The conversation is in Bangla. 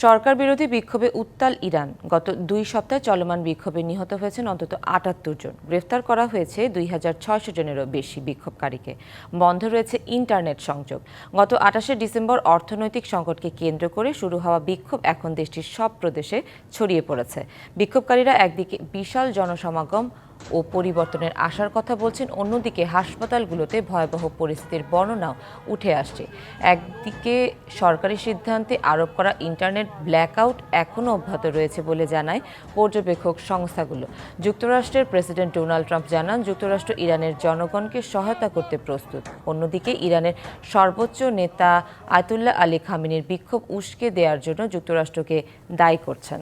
সরকার বিরোধী বিক্ষোভে উত্তাল ইরান। গত 2 সপ্তাহে চলমান বিক্ষোভে নিহত হয়েছেন অন্তত 78 জন। গ্রেফতার করা হয়েছে 2600 জনেরও বেশি বিক্ষোভকারীকে। বন্ধ রয়েছে ইন্টারনেট সংযোগ। গত 28শে ডিসেম্বর অর্থনৈতিক সংকটকে কেন্দ্র করে শুরু হওয়া বিক্ষোভ এখন দেশটির সব প্রদেশে ছড়িয়ে পড়েছে। বিক্ষোভকারীরা একদিকে বিশাল জনসমাগম ও পরিবর্তনের আশার কথা বলছেন, অন্যদিকে হাসপাতালগুলোতে ভয়াবহ পরিস্থিতির বর্ণনাও উঠে আসছে। একদিকে সরকারি সিদ্ধান্তে আরোপ করা ইন্টারনেট ব্ল্যাকআউট এখনও অব্যাহত রয়েছে বলে জানায় পর্যবেক্ষক সংস্থাগুলো। যুক্তরাষ্ট্রের প্রেসিডেন্ট ডোনাল্ড ট্রাম্প জানান, যুক্তরাষ্ট্র ইরানের জনগণকে সহায়তা করতে প্রস্তুত। অন্যদিকে ইরানের সর্বোচ্চ নেতা আয়াতুল্লাহ আলী খামেনির বিক্ষোভ উস্কে দেওয়ার জন্য যুক্তরাষ্ট্রকে দায়ী করছেন।